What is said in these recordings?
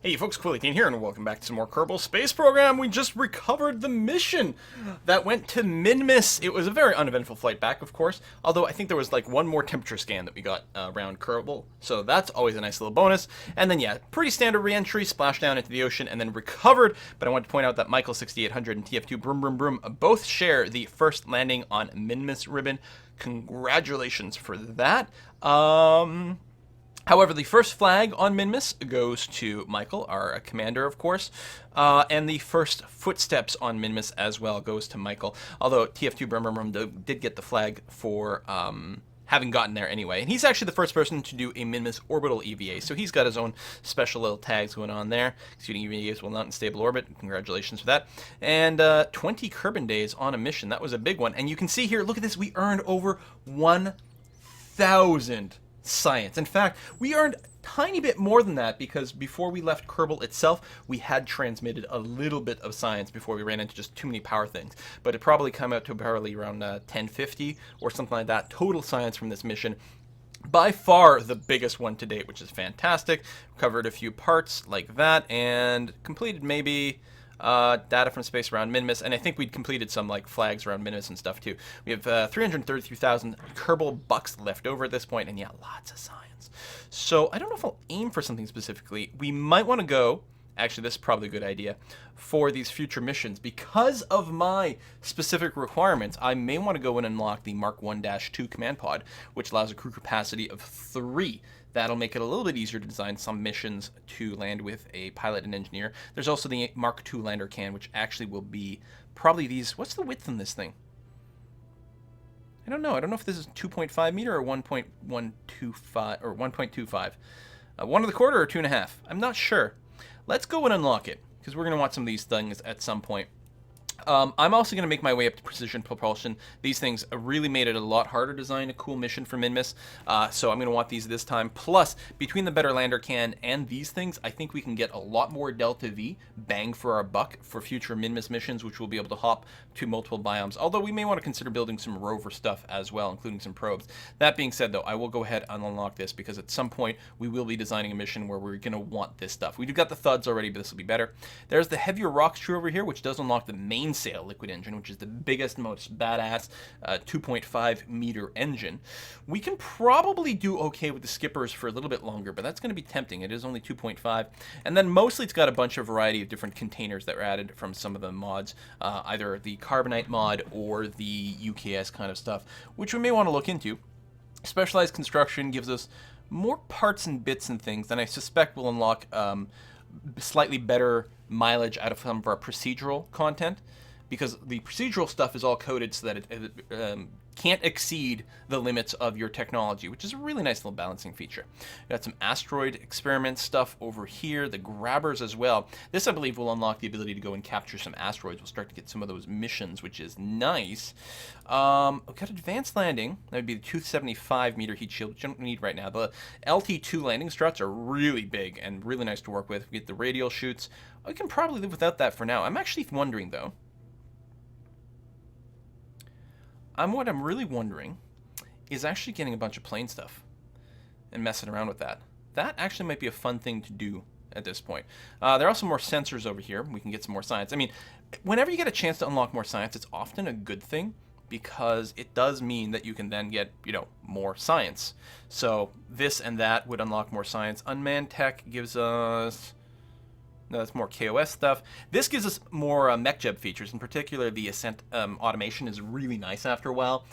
Hey folks, Quilly here, and welcome back to some more Kerbal Space Program. We just recovered the mission that went to Minmus. It was a very uneventful flight back, of course, although I think there was like one more temperature scan that we got around Kerbal, so that's always a nice little bonus. And then yeah, pretty standard re-entry, splash down into the ocean, and then recovered. But I want to point out that Michael 6800 and TF2 Broom Broom Broom both share the first landing on Minmus ribbon. Congratulations for that. However, the first flag on Minmus goes to Michael, our commander, of course, and the first footsteps on Minmus as well goes to Michael, although TF2 Brum did get the flag for having gotten there anyway. And he's actually the first person to do a Minmus orbital EVA, so he's got his own special little tags going on there. Executing EVAs while not in stable orbit. Congratulations for that. And 20 Kerbal days on a mission. That was a big one. And you can see here, look at this, we earned over 1,000 science. In fact, we earned a tiny bit more than that because before we left Kerbal itself, we had transmitted a little bit of science before we ran into just too many power things. But it probably come out to probably around 1050 or something like that total science from this mission. By far the biggest one to date, which is fantastic. Covered a few parts like that and completed maybe data from space around Minmus, and I think we'd completed some like flags around Minmus and stuff too. We have 333,000 Kerbal bucks left over at this point, and yeah, lots of science. So I don't know if I'll aim for something specifically. We might want to go, actually this is probably a good idea, for these future missions. Because of my specific requirements, I may want to go and unlock the Mark 1-2 command pod, which allows a crew capacity of 3. That'll make it a little bit easier to design some missions to land with a pilot and engineer. There's also the Mark II lander can, which actually will be probably these... What's the width on this thing? I don't know. I don't know if this is 2.5 meter or 1.125 or 1.25. 1.25 or 2.5. I'm not sure. Let's go and unlock it, because we're going to want some of these things at some point. I'm also going to make my way up to precision propulsion. These things really made it a lot harder to design a cool mission for Minmus, so I'm going to want these this time. Plus, between the better lander can and these things, I think we can get a lot more Delta V, bang for our buck, for future Minmus missions, which we'll be able to hop to multiple biomes. Although we may want to consider building some rover stuff as well, including some probes. That being said, though, I will go ahead and unlock this, because at some point we will be designing a mission where we're going to want this stuff. We've got the thuds already, but this will be better. There's the heavier rocks tree over here, which does unlock the mainsail liquid engine, which is the biggest, most badass 2.5 meter engine. We can probably do okay with the skippers for a little bit longer, but that's going to be tempting. It is only 2.5. And then mostly it's got a bunch of variety of different containers that were added from some of the mods, either the Carbonite mod or the UKS kind of stuff, which we may want to look into. Specialized construction gives us more parts and bits and things, and I suspect we'll unlock slightly better mileage out of some of our procedural content, because the procedural stuff is all coded so that it can't exceed the limits of your technology, which is a really nice little balancing feature. We've got some asteroid experiment stuff over here, the grabbers as well. This, I believe, will unlock the ability to go and capture some asteroids. We'll start to get some of those missions, which is nice. We've got advanced landing. That would be the 275 meter heat shield, which you don't need right now. The LT2 landing struts are really big and really nice to work with. We get the radial chutes. I can probably live without that for now. I'm actually wondering, though, what I'm really wondering is actually getting a bunch of plane stuff and messing around with that. That actually might be a fun thing to do at this point. There are also more sensors over here. We can get some more science. I mean, whenever you get a chance to unlock more science, it's often a good thing, because it does mean that you can then get, you know, more science. So this and that would unlock more science. Unmanned tech gives us... No, that's more KOS stuff. This gives us more MechJeb features. In particular, the ascent automation is really nice after a while.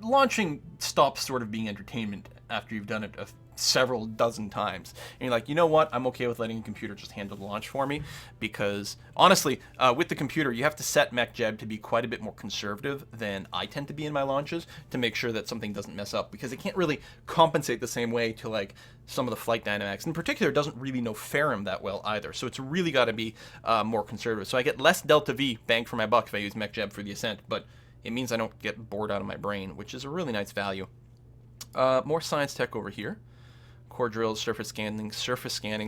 Launching stops sort of being entertainment after you've done it several dozen times. And you're like, you know what? I'm okay with letting a computer just handle the launch for me, because honestly, with the computer, you have to set MechJeb to be quite a bit more conservative than I tend to be in my launches to make sure that something doesn't mess up, because it can't really compensate the same way to like some of the flight dynamics. In particular, it doesn't really know Ferrum that well either, so it's really got to be more conservative. So I get less Delta V bang for my buck if I use MechJeb for the ascent, but it means I don't get bored out of my brain, which is a really nice value. More science tech over here. Core drills, surface scanning,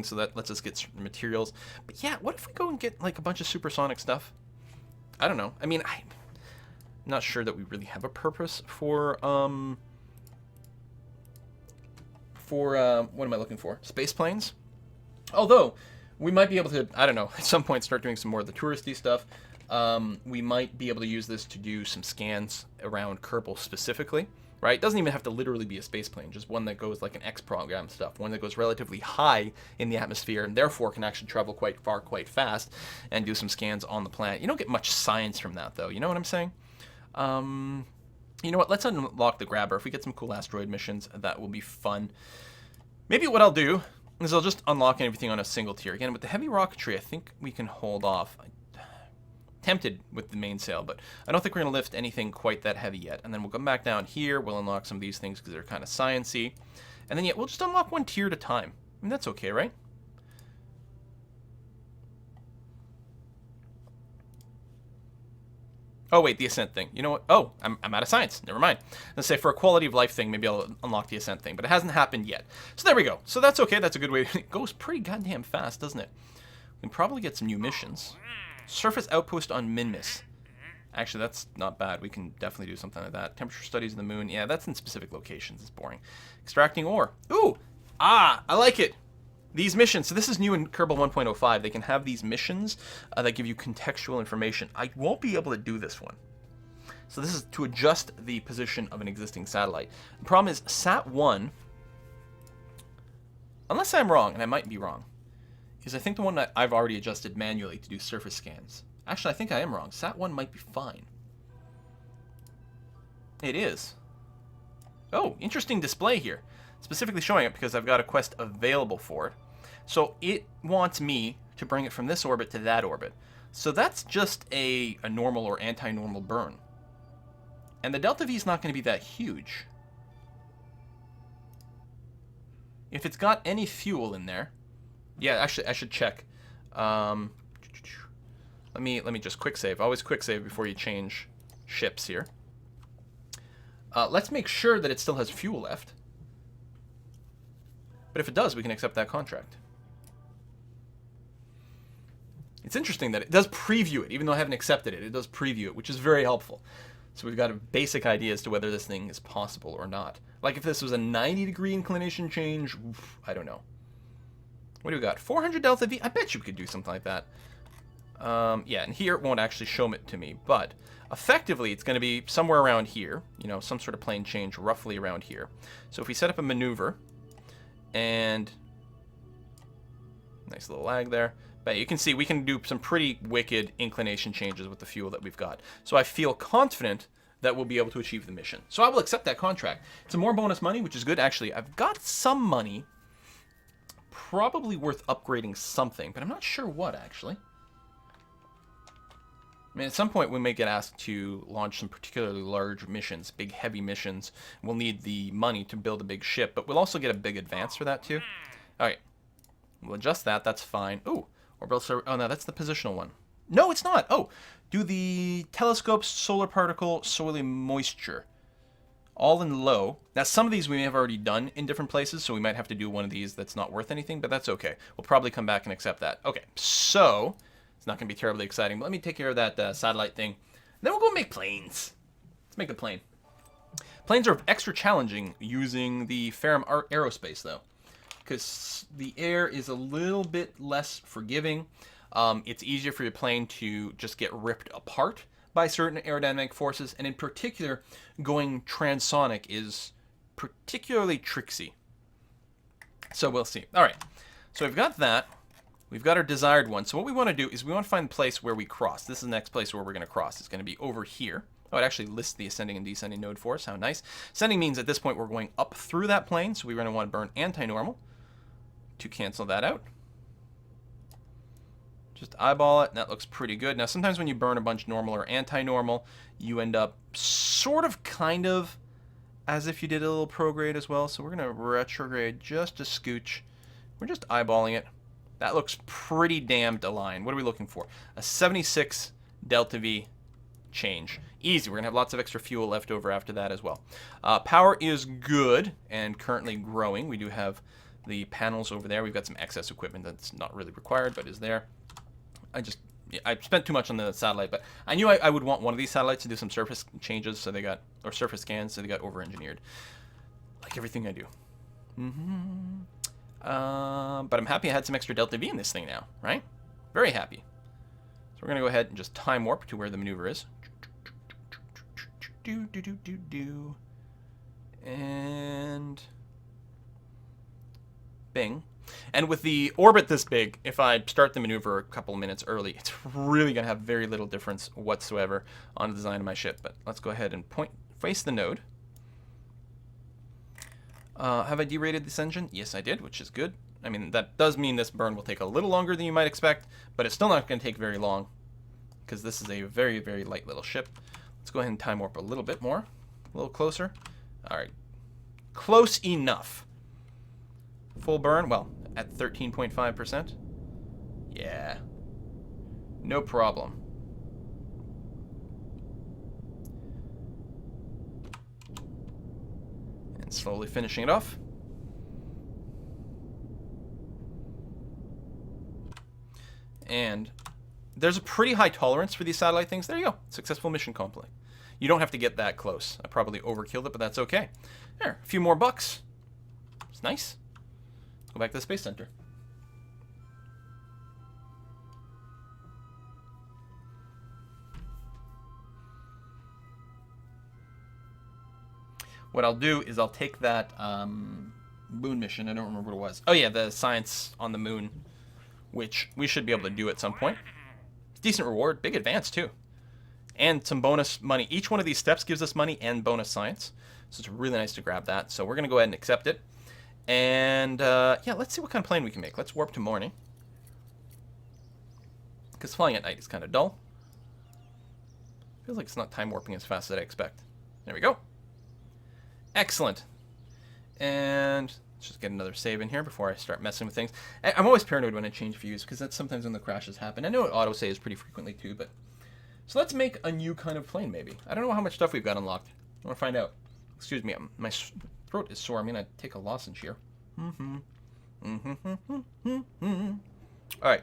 so that lets us get materials. But yeah, what if we go and get like a bunch of supersonic stuff? I don't know. I mean, I'm not sure that we really have a purpose for what am I looking for? Space planes? Although, We might be able to, I don't know, at some point start doing some more of the touristy stuff. We might be able to use this to do some scans around Kerbal specifically, right? It doesn't even have to literally be a space plane, just one that goes like an X program stuff, one that goes relatively high in the atmosphere and therefore can actually travel quite far, quite fast and do some scans on the planet. You don't get much science from that though, you know what I'm saying? You know what, let's unlock the grabber. If we get some cool asteroid missions, that will be fun. Maybe what I'll do is I'll just unlock everything on a single tier. Again, with the heavy rocketry, I think we can hold off. Tempted with the mainsail, but I don't think we're going to lift anything quite that heavy yet. And then we'll come back down here. We'll unlock some of these things because they're kind of science-y. And then, yeah, we'll just unlock one tier at a time. I mean, that's okay, right? Oh, wait, the ascent thing. You know what? Oh, I'm out of science. Never mind. Let's say for a quality of life thing, maybe I'll unlock the ascent thing. But it hasn't happened yet. So there we go. So that's okay. That's a good way. It goes pretty goddamn fast, doesn't it? We can probably get some new missions. Surface outpost on Minmus. Actually, that's not bad. We can definitely do something like that. Temperature studies of the moon. Yeah, that's in specific locations. It's boring. Extracting ore. Ooh! Ah! I like it! These missions. So this is new in Kerbal 1.05. They can have these missions that give you contextual information. I won't be able to do this one. So this is to adjust the position of an existing satellite. The problem is Sat-1, unless I'm wrong, and I might be wrong, is I think the one that I've already adjusted manually to do surface scans. Actually, I think I am wrong. Sat-1 might be fine. It is. Oh, interesting display here. Specifically showing it because I've got a quest available for it. So it wants me to bring it from this orbit to that orbit. So that's just a normal or anti-normal burn. And the delta V is not going to be that huge. If it's got any fuel in there... Yeah, actually, I should check. Let me just quick save. Always quick save before you change ships here. Let's make sure that it still has fuel left. But if it does, we can accept that contract. It's interesting that it does preview it, even though I haven't accepted it. It does preview it, which is very helpful. So we've got a basic idea as to whether this thing is possible or not. Like if this was a 90-degree inclination change, I don't know. What do we got? 400 delta V? I bet you we could do something like that. Yeah, and here it won't actually show it to me, but effectively it's going to be somewhere around here. You know, some sort of plane change roughly around here. So if we set up a maneuver, and nice little lag there. But you can see we can do some pretty wicked inclination changes with the fuel that we've got. So I feel confident that we'll be able to achieve the mission. So I will accept that contract. It's more bonus money, which is good. Actually, I've got some money. Probably worth upgrading something, but I'm not sure what, actually. I mean, at some point we may get asked to launch some particularly large missions, big heavy missions. We'll need the money to build a big ship, but we'll also get a big advance for that too. All right, we'll adjust that. That's fine. Ooh, orbital server. Oh no, that's the positional one. No, it's not. Oh, do the telescopes, solar particle, soil moisture, all in low. Now some of these we may have already done in different places, so we might have to do one of these that's not worth anything, but that's okay. We'll probably come back and accept that. Okay, so it's not going to be terribly exciting, but let me take care of that satellite thing. Then we'll go make planes. Let's make a plane. Planes are extra challenging using the Ferrum Aerospace, though, because the air is a little bit less forgiving. It's easier for your plane to just get ripped apart by certain aerodynamic forces, and in particular, going transonic is particularly tricksy. So we'll see. All right, so we've got that. We've got our desired one. So what we want to do is we want to find the place where we cross. This is the next place where we're going to cross. It's going to be over here. Oh, it actually lists the ascending and descending node for us. How nice. Ascending means at this point we're going up through that plane, so we're going to want to burn anti-normal to cancel that out. Just eyeball it, and that looks pretty good. Now, sometimes when you burn a bunch normal or anti-normal, you end up sort of, kind of, as if you did a little prograde as well. So we're going to retrograde just a scooch. We're just eyeballing it. That looks pretty damned aligned. What are we looking for? A 76 delta V change. Easy. We're going to have lots of extra fuel left over after that as well. Power is good and currently growing. We do have the panels over there. We've got some excess equipment that's not really required, but is there. I spent too much on the satellite, but I knew I would want one of these satellites to do some surface changes, so they got, or surface scans, so they got over-engineered. Like everything I do. But I'm happy I had some extra delta V in this thing now, right? Very happy. So we're going to go ahead and just time warp to where the maneuver is. And bing. And with the orbit this big, if I start the maneuver a couple minutes early, it's really going to have very little difference whatsoever on the design of my ship. But let's go ahead and face the node. Have I derated this engine? Yes, I did, which is good. I mean, that does mean this burn will take a little longer than you might expect, but it's still not going to take very long because this is a very, very light little ship. Let's go ahead and time warp a little bit more, a little closer. All right, close enough. Full burn, well, at 13.5%. Yeah, no problem. And slowly finishing it off. And there's a pretty high tolerance for these satellite things. There you go. Successful mission complete. You don't have to get that close. I probably overkilled it, but that's okay. There, a few more bucks. It's nice. Let's go back to the Space Center. What I'll do is I'll take that moon mission. I don't remember what it was. Oh yeah, the science on the moon, which we should be able to do at some point. Decent reward, big advance too. And some bonus money. Each one of these steps gives us money and bonus science. So it's really nice to grab that. So we're going to go ahead and accept it. And yeah, let's see what kind of plane we can make. Let's warp to morning. Because flying at night is kind of dull. Feels like it's not time warping as fast as I expect. There we go. Excellent. And let's just get another save in here before I start messing with things. I'm always paranoid when I change views because that's sometimes when the crashes happen. I know it auto-saves pretty frequently too, but... So let's make a new kind of plane, maybe. I don't know how much stuff we've got unlocked. I want to find out. Excuse me, my throat is sore. I'm going to take a lozenge here. Alright.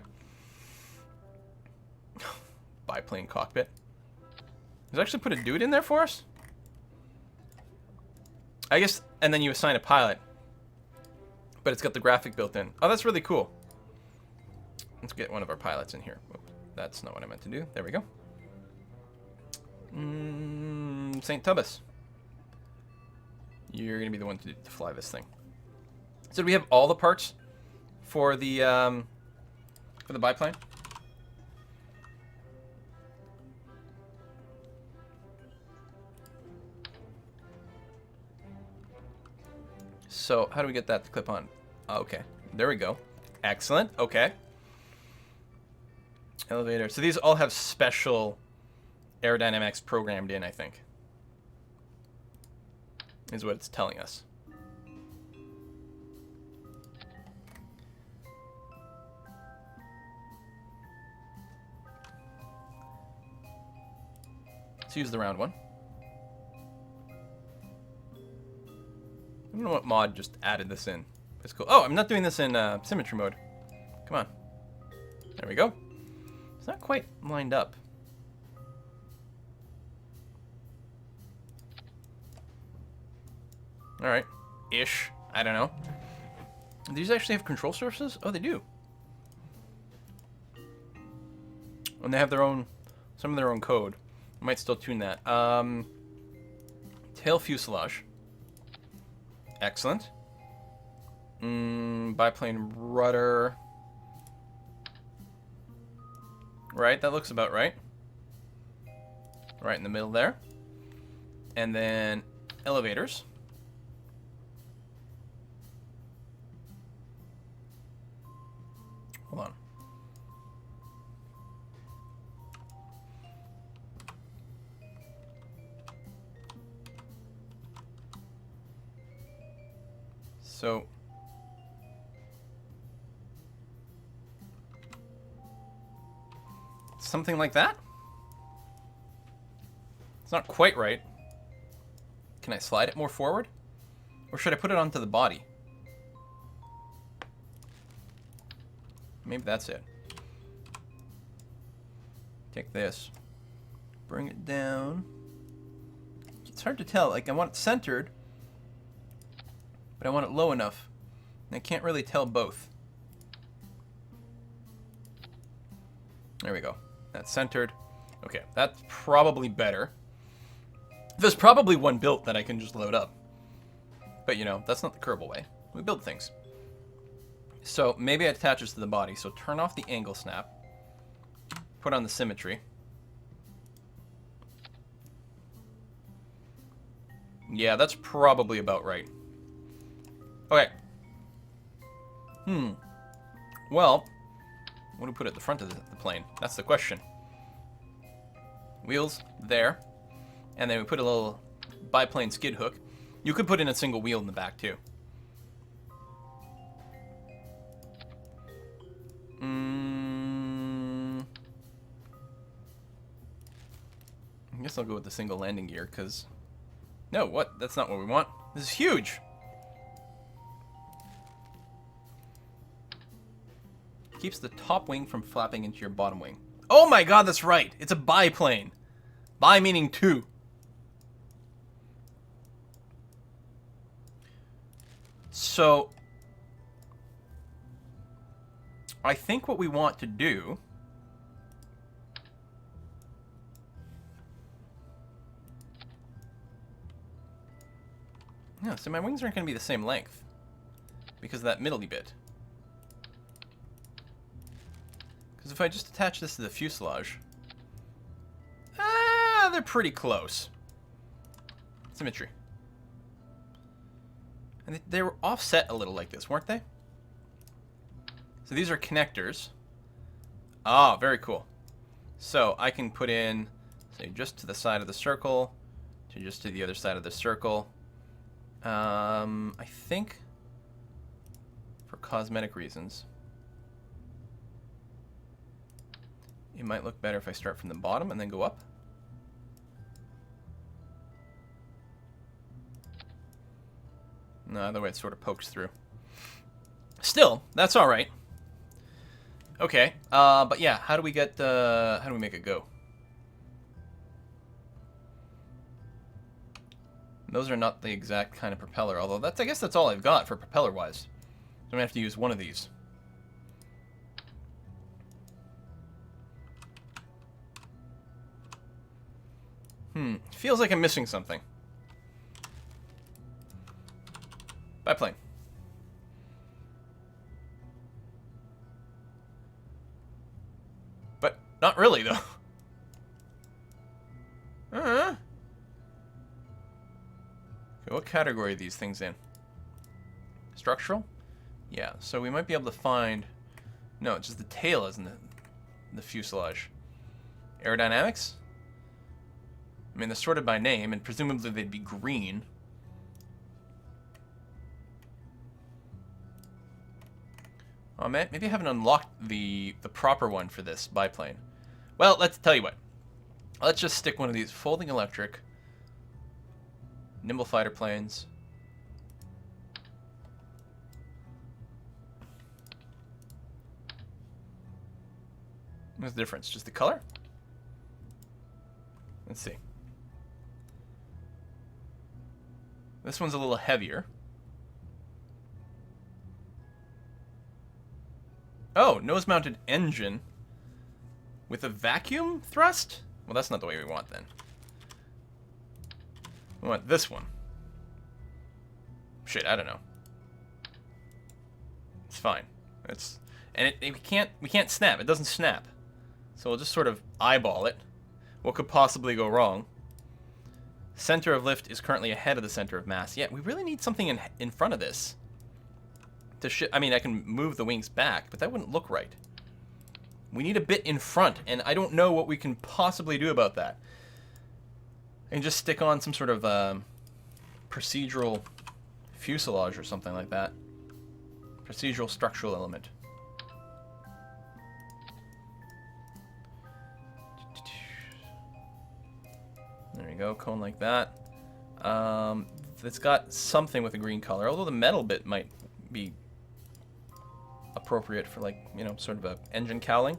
Biplane cockpit. Does it actually put a dude in there for us? I guess, and then you assign a pilot. But it's got the graphic built in. Oh, that's really cool. Let's get one of our pilots in here. Oh, that's not what I meant to do. There we go. St. Tubbas. You're going to be the one to fly this thing. So do we have all the parts for the biplane? So how do we get that to clip on? Okay, there we go. Excellent. Okay. Elevator. So these all have special aerodynamics programmed in, I think. Is what it's telling us. Let's use the round one. I don't know what mod just added this in. It's cool. Oh, I'm not doing this in symmetry mode. Come on. There we go. It's not quite lined up. Alright. Ish. I don't know. Do these actually have control surfaces? Oh, they do. And they have their own, some of their own code. I might still tune that. Tail fuselage. Excellent. Biplane rudder. Right, that looks about right. Right in the middle there. And then elevators. Hold on. So something like that? It's not quite right. Can I slide it more forward? Or should I put it onto the body? Maybe that's it. Take this. Bring it down. It's hard to tell. Like, I want it centered, but I want it low enough I can't really tell both. There we go. That's centered. Okay, that's probably better. There's probably one built that I can just load up. But, you know, that's not the Kerbal way. We build things. So, maybe it attaches to the body. So, turn off the angle snap. Put on the symmetry. Yeah, that's probably about right. Okay. Well, what do we put at the front of the plane? That's the question. Wheels there. And then we put a little biplane skid hook. You could put in a single wheel in the back, too. I guess I'll go with the single landing gear, because... No, what? That's not what we want. This is huge! Keeps the top wing from flapping into your bottom wing. Oh my god, that's right! It's a biplane! Bi meaning two. So... I think what we want to do... No, so my wings aren't going to be the same length. Because of that middly bit. Because if I just attach this to the fuselage... they're pretty close. Symmetry. And they were offset a little like this, weren't they? So these are connectors. Ah, very cool. So I can put in, say, just to the side of the circle, to just to the other side of the circle. I think for cosmetic reasons, it might look better if I start from the bottom and then go up. No, other way it sort of pokes through. Still, that's all right. Okay, but yeah, how do we get, how do we make it go? Those are not the exact kind of propeller, although that's, I guess that's all I've got for propeller-wise. So I'm gonna have to use one of these. Feels like I'm missing something. Biplane. But not really, though. Okay, what category are these things in? Structural? Yeah, so we might be able to find... No, it's just the tail isn't the fuselage. Aerodynamics? I mean, they're sorted by name, and presumably they'd be green. Oh man, maybe I haven't unlocked the proper one for this biplane. Well, let's tell you what. Let's just stick one of these folding electric nimble fighter planes. What's the difference? Just the color? Let's see. This one's a little heavier. Oh, nose-mounted engine with a vacuum thrust? Well, that's not the way we want then. We want this one. Shit, I don't know. It's fine. We can't snap. It doesn't snap. So we'll just sort of eyeball it. What could possibly go wrong? Center of lift is currently ahead of the center of mass. Yeah, we really need something in front of this. I mean, I can move the wings back, but that wouldn't look right. We need a bit in front, and I don't know what we can possibly do about that. I can just stick on some sort of procedural fuselage or something like that. Procedural structural element. There you go, cone like that. It's got something with a green color, although the metal bit might be appropriate for, like, you know, sort of a engine cowling.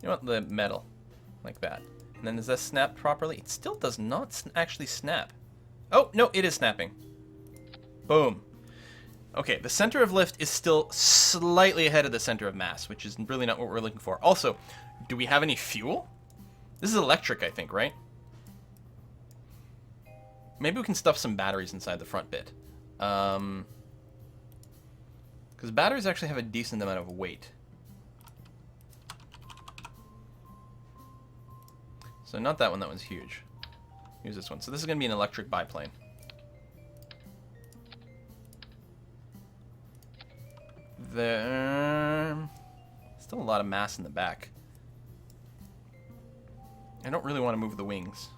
You want the metal, like that. And then does that snap properly? It still does not actually snap. Oh, no, it is snapping. Boom. Okay, the center of lift is still slightly ahead of the center of mass, which is really not what we're looking for. Also, do we have any fuel? This is electric, I think, right? Maybe we can stuff some batteries inside the front bit. Because batteries actually have a decent amount of weight. So not that one, that one's huge. Here's this one. So this is going to be an electric biplane. There... Still a lot of mass in the back. I don't really want to move the wings.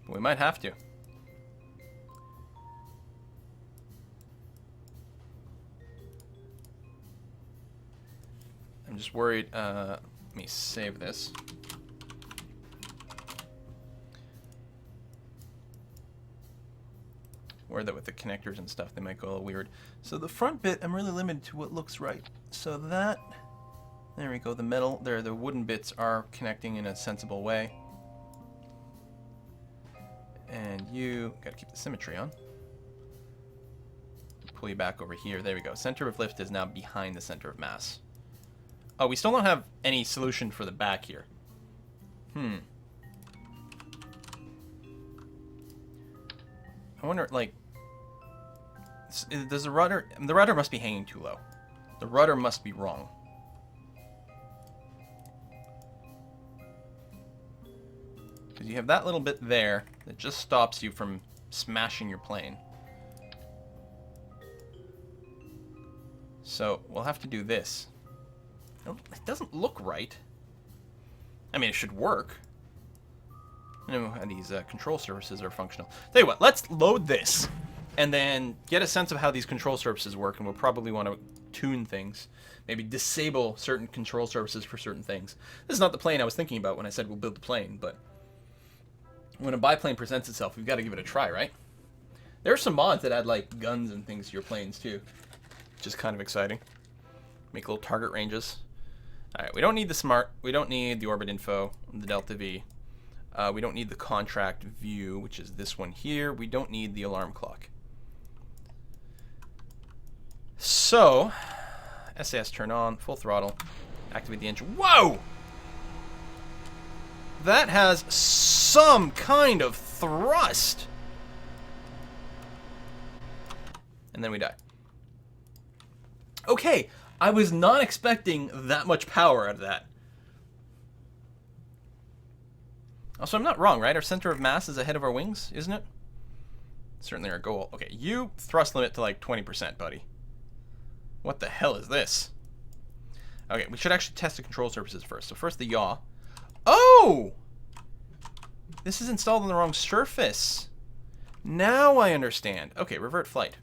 But we might have to. I'm just worried. Let me save this. Worried that with the connectors and stuff, they might go a little weird. So the front bit, I'm really limited to what looks right. So that, there we go. The metal, there, the wooden bits are connecting in a sensible way. And you gotta keep the symmetry on. Pull you back over here. There we go. Center of lift is now behind the center of mass. Oh, we still don't have any solution for the back here. I wonder, like, does the rudder must be hanging too low. The rudder must be wrong. Because you have that little bit there that just stops you from smashing your plane. So we'll have to do this. It doesn't look right. I mean, it should work. I don't know how these control surfaces are functional. Tell you what, let's load this and then get a sense of how these control surfaces work, and we'll probably want to tune things. Maybe disable certain control surfaces for certain things. This is not the plane I was thinking about when I said we'll build the plane, but when a biplane presents itself, we've got to give it a try, right? There are some mods that add, like, guns and things to your planes, too, which is kind of exciting. Make little target ranges. Alright, we don't need the smart, we don't need the orbit info, the delta V. We don't need the contract view, which is this one here. We don't need the alarm clock. So, SAS turn on, full throttle, activate the engine. Whoa! That has some kind of thrust. And then we die. Okay, I was not expecting that much power out of that. Also, I'm not wrong, right? Our center of mass is ahead of our wings, isn't it? Certainly our goal. Okay, you thrust limit to like 20%, buddy. What the hell is this? Okay, we should actually test the control surfaces first. So first the yaw. Oh! This is installed on the wrong surface. Now I understand. Okay, revert flight.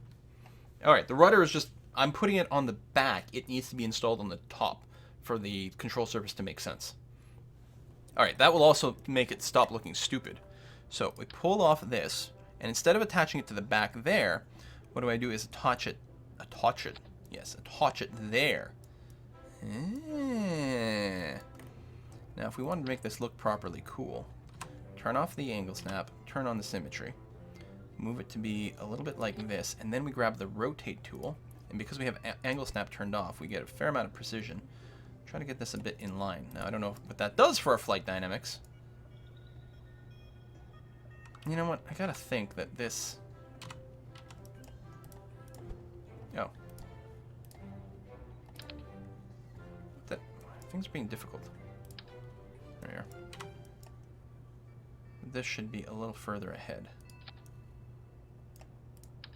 Alright, the rudder is just... I'm putting it on the back. It needs to be installed on the top for the control surface to make sense. Alright, that will also make it stop looking stupid. So we pull off this, and instead of attaching it to the back there, what do I do is attach it there. Now if we wanted to make this look properly cool, turn off the angle snap, turn on the symmetry, move it to be a little bit like this, and then we grab the rotate tool, and because we have angle snap turned off, we get a fair amount of precision. Try to get this a bit in line. Now, I don't know what that does for our flight dynamics. You know what? I gotta think that this... Oh. Things are being difficult. There we are. This should be a little further ahead.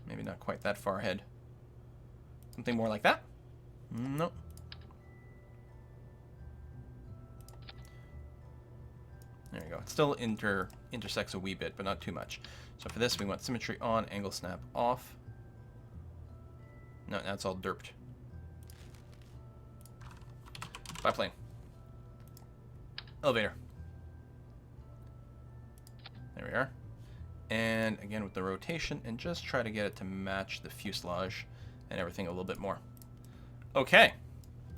Maybe not quite that far ahead. Something more like that? Nope. There you go. It still intersects a wee bit, but not too much. So for this, we want symmetry on, angle snap off. No, now it's all derped. Biplane. Elevator. There we are. And again with the rotation, and just try to get it to match the fuselage and everything a little bit more. Okay,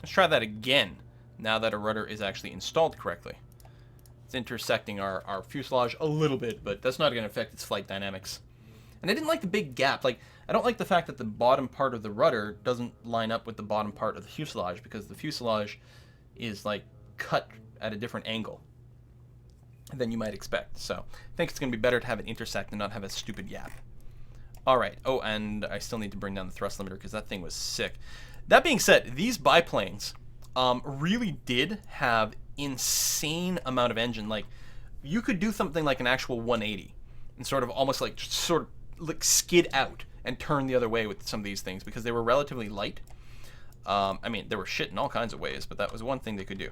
let's try that again, now that our rudder is actually installed correctly. It's intersecting our fuselage a little bit, but that's not going to affect its flight dynamics. And I didn't like the big gap. Like, I don't like the fact that the bottom part of the rudder doesn't line up with the bottom part of the fuselage, because the fuselage is, like, cut at a different angle than you might expect. So I think it's going to be better to have it intersect and not have a stupid gap. All right. Oh, and I still need to bring down the thrust limiter because that thing was sick. That being said, these biplanes really did have insane amount of engine. Like, you could do something like an actual 180 and sort of almost like skid out and turn the other way with some of these things because they were relatively light. I mean, they were shit in all kinds of ways, but that was one thing they could do.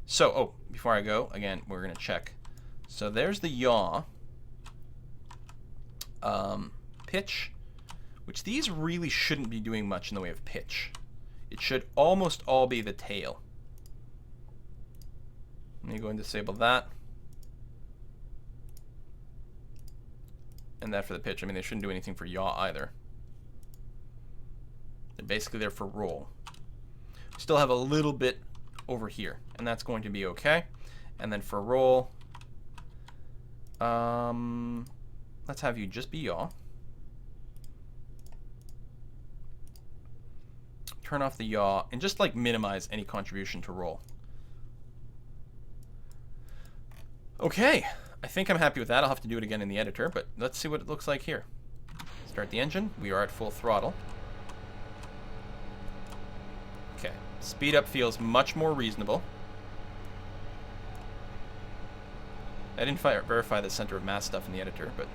So, oh, before I go, again, we're going to check. So there's the yaw. Pitch, which these really shouldn't be doing much in the way of pitch. It should almost all be the tail. Let me go and disable that. And that for the pitch. I mean, they shouldn't do anything for yaw either. They're basically there for roll. Still have a little bit over here, and that's going to be okay. And then for roll, let's have you just be yaw. Turn off the yaw and just like minimize any contribution to roll. Okay, I think I'm happy with that. I'll have to do it again in the editor, but let's see what it looks like here. Start the engine. We are at full throttle. Okay, speed up feels much more reasonable. I didn't verify the center of mass stuff in the editor, but...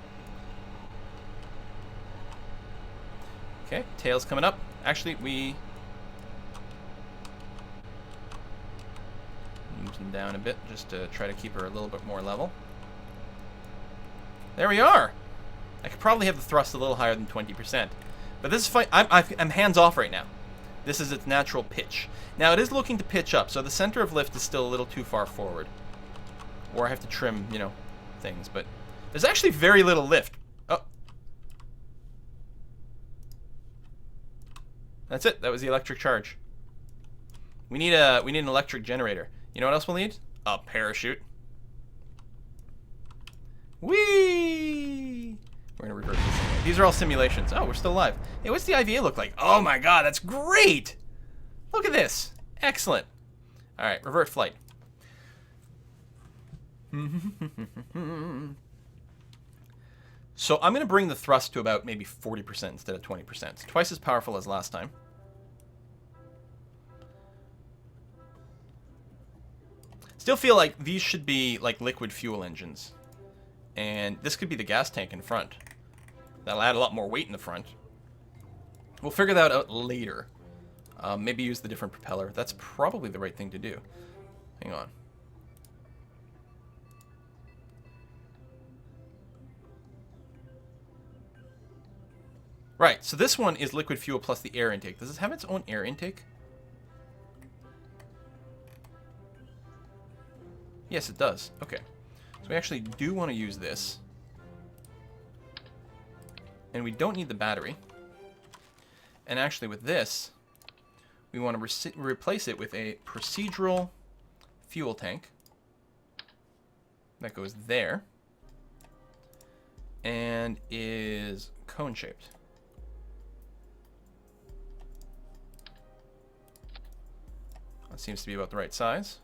Okay, tail's coming up. Actually, we... move them down a bit just to try to keep her a little bit more level. There we are! I could probably have the thrust a little higher than 20%. But this is fine. I'm hands off right now. This is its natural pitch. Now it is looking to pitch up, so the center of lift is still a little too far forward. Or I have to trim, you know, things. But there's actually very little lift. Oh. That's it. That was the electric charge. We need an electric generator. You know what else we'll need? A parachute. Whee! We're gonna reverse this anyway. These are all simulations. Oh, we're still alive. Hey, what's the IVA look like? Oh my god, that's great! Look at this. Excellent. Alright, revert flight. So I'm gonna bring the thrust to about maybe 40% instead of 20%. It's twice as powerful as last time. Still feel like these should be like liquid fuel engines. And this could be the gas tank in front. That'll add a lot more weight in the front. We'll figure that out later. Maybe use the different propeller. That's probably the right thing to do. Hang on. Right, so this one is liquid fuel plus the air intake. Does this have its own air intake? Yes, it does. Okay. So we actually do want to use this. And we don't need the battery. And actually with this, we want to replace it with a procedural fuel tank. That goes there. And is cone-shaped. That seems to be about the right size.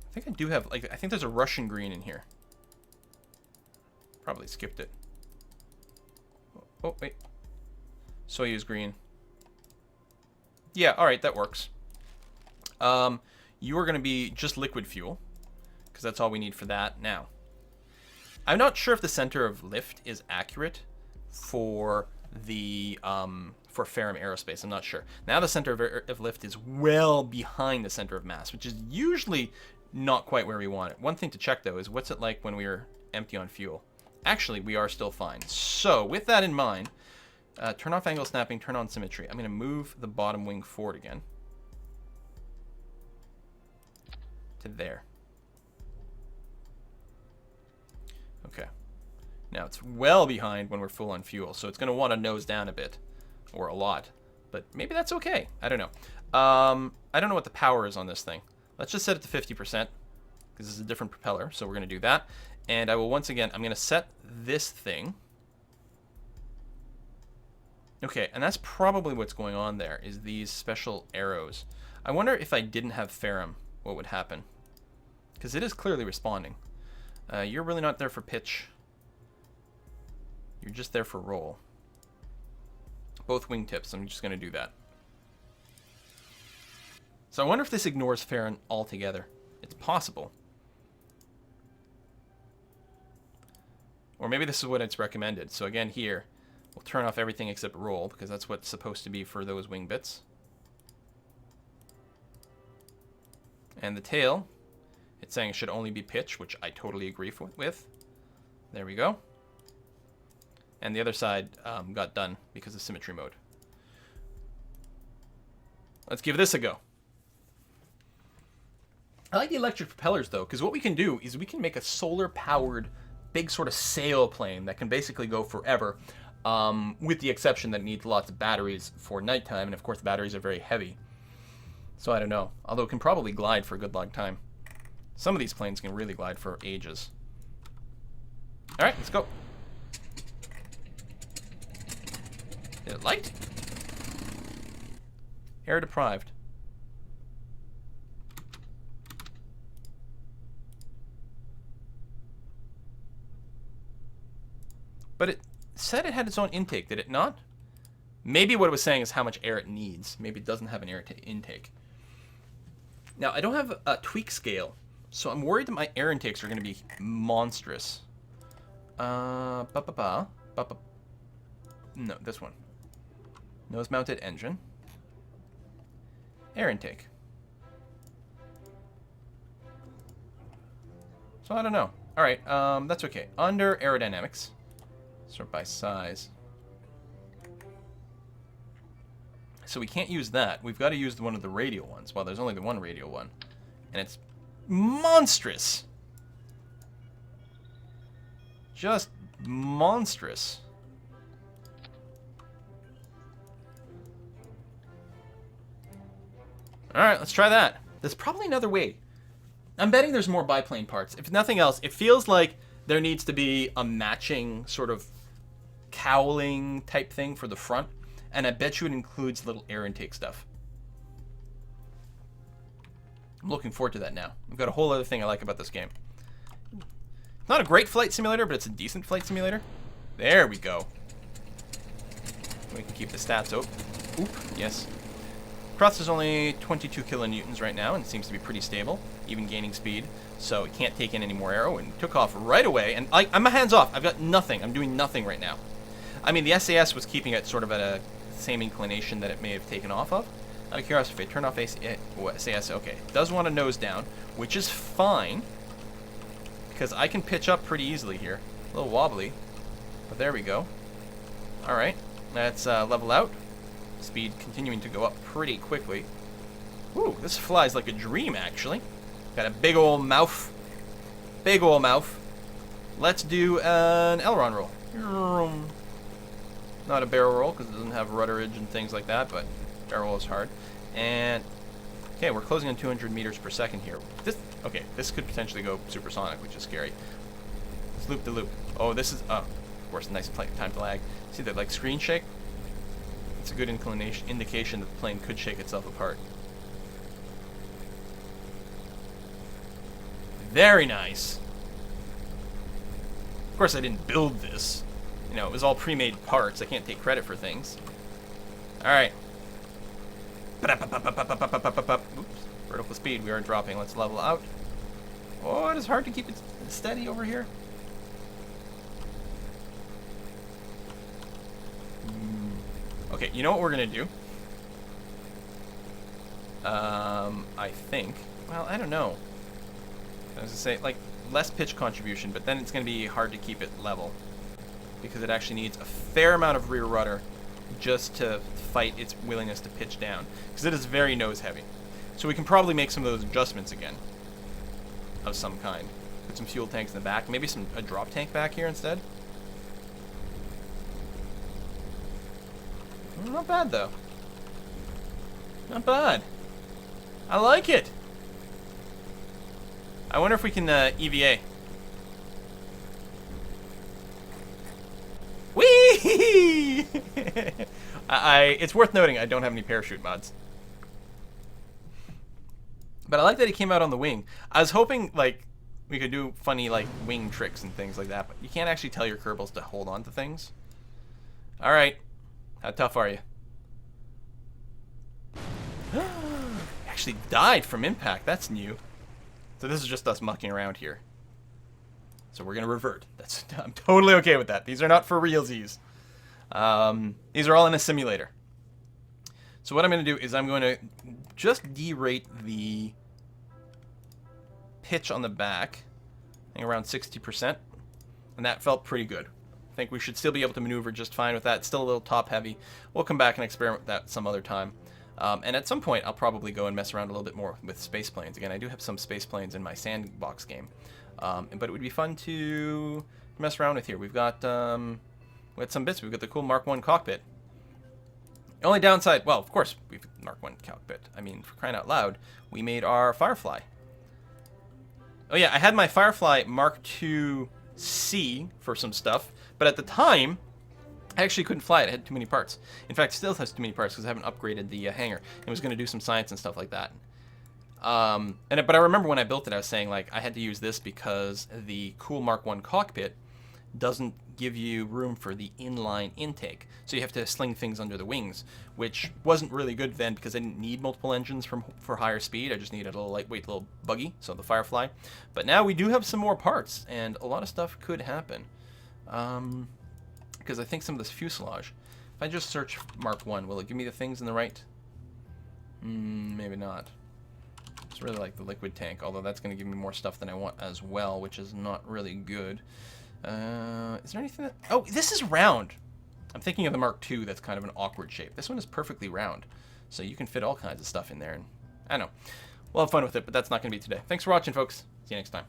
I think I do have, like, I think there's a Russian green in here. Probably skipped it. Oh, wait. Soyuz green. Yeah, alright, that works. You are going to be just liquid fuel, because that's all we need for that now. I'm not sure if the center of lift is accurate for the, for Ferrum Aerospace. I'm not sure. Now the center of lift is well behind the center of mass, which is usually not quite where we want it. One thing to check, though, is what's it like when we're empty on fuel? Actually, we are still fine. So, with that in mind, turn off angle snapping, turn on symmetry. I'm going to move the bottom wing forward again. To there. Okay. Now, it's well behind when we're full on fuel, so it's going to want to nose down a bit. Or a lot. But maybe that's okay. I don't know. I don't know what the power is on this thing. Let's just set it to 50%, because this is a different propeller, so we're going to do that. And I will once again, I'm going to set this thing. Okay, and that's probably what's going on there, is these special arrows. I wonder if I didn't have Ferrum, what would happen? Because it is clearly responding. You're really not there for pitch. You're just there for roll. Both wingtips, I'm just going to do that. So I wonder if this ignores Ferrum altogether. It's possible. Or maybe this is what it's recommended. So again here, we'll turn off everything except roll, because that's what's supposed to be for those wing bits. And the tail, it's saying it should only be pitch, which I totally agree with. There we go. And the other side got done because of symmetry mode. Let's give this a go. I like the electric propellers, though, because what we can do is we can make a solar-powered big sort of sail plane that can basically go forever, with the exception that it needs lots of batteries for nighttime, and of course the batteries are very heavy. So I don't know. Although it can probably glide for a good long time. Some of these planes can really glide for ages. Alright, let's go. Is it light? Air deprived. But it said it had its own intake, did it not? Maybe what it was saying is how much air it needs. Maybe it doesn't have an air intake. Now, I don't have a tweak scale, so I'm worried that my air intakes are going to be monstrous. No, this one. Nose-mounted engine. Air intake. So I don't know. All right, that's okay. Under aerodynamics, sort by size. So we can't use that. We've got to use one of the radial ones. Well, there's only the one radial one. And it's monstrous. Just monstrous. Alright, let's try that. There's probably another way. I'm betting there's more biplane parts. If nothing else, it feels like there needs to be a matching sort of cowling type thing for the front. And I bet you it includes little air intake stuff. I'm looking forward to that now. I've got a whole other thing I like about this game. It's not a great flight simulator, but it's a decent flight simulator. There we go. We can keep the stats open. Oop, yes. Thrust is only 22 kilonewtons right now, and it seems to be pretty stable, even gaining speed. So it can't take in any more aero, and took off right away. And I'm hands off. I've got nothing. I'm doing nothing right now. I mean, the SAS was keeping it sort of at a same inclination that it may have taken off of. Out of curiosity, if I turn off SAS, okay, it does want to nose down, which is fine, because I can pitch up pretty easily here. A little wobbly, but there we go. All right, let's level out. Speed continuing to go up pretty quickly. Ooh, this flies like a dream, actually. Got a big old mouth. Big old mouth. Let's do an aileron roll. Not a barrel roll, because it doesn't have rudderage and things like that, but barrel roll is hard. And, okay, we're closing on 200 meters per second here. Okay, this could potentially go supersonic, which is scary. Let's loop the loop. Oh, this is, of course, a nice time to lag. See that, like, screen shake? It's a good indication that the plane could shake itself apart. Very nice. Of course, I didn't build this. You know, it was all pre-made parts. I can't take credit for things. Alright. Oops. Vertical speed. We are dropping. Let's level out. Oh, it is hard to keep it steady over here. Okay, you know what we're going to do? I think. Well, I don't know. I was going to say, like, less pitch contribution, but then it's going to be hard to keep it level. Because it actually needs a fair amount of rear rudder just to fight its willingness to pitch down. Because it is very nose heavy. So we can probably make some of those adjustments again. Of some kind. Put some fuel tanks in the back. Maybe a drop tank back here instead. Not bad, though. Not bad. I like it. I wonder if we can EVA. Whee! It's worth noting I don't have any parachute mods. But I like that he came out on the wing. I was hoping, like, we could do funny, like, wing tricks and things like that, but you can't actually tell your Kerbals to hold on to things. Alright. How tough are you? Actually died from impact. That's new. So this is just us mucking around here. So we're going to revert. I'm totally okay with that. These are not for realsies. These are all in a simulator. So what I'm going to do is I'm going to just derate the pitch on the back, I think around 60%, and that felt pretty good. I think we should still be able to maneuver just fine with that. It's still a little top heavy. We'll come back and experiment with that some other time. And at some point, I'll probably go and mess around a little bit more with space planes. Again, I do have some space planes in my sandbox game, but it would be fun to mess around with here. We've got we had some bits. We've got the cool Mark 1 cockpit. The only downside, well, of course, we've Mark 1 cockpit. I mean, for crying out loud, we made our Firefly. Oh yeah, I had my Firefly Mark 2C for some stuff, but at the time, I actually couldn't fly it. It had too many parts. In fact, it still has too many parts because I haven't upgraded the hangar. It was going to do some science and stuff like that. But I remember when I built it, I was saying, like, I had to use this because the cool Mark 1 cockpit doesn't give you room for the inline intake. So you have to sling things under the wings, which wasn't really good then because I didn't need multiple engines for higher speed. I just needed a little lightweight little buggy, so the Firefly. But now we do have some more parts, and a lot of stuff could happen. Because I think some of this fuselage, if I just search Mark 1, will it give me the things in the right? Maybe not. It's really like the liquid tank, although that's going to give me more stuff than I want as well, which is not really good. Is there anything that... Oh, this is round. I'm thinking of the Mark II that's kind of an awkward shape. This one is perfectly round, so you can fit all kinds of stuff in there. And I don't know. We'll have fun with it, but that's not going to be today. Thanks for watching, folks. See you next time.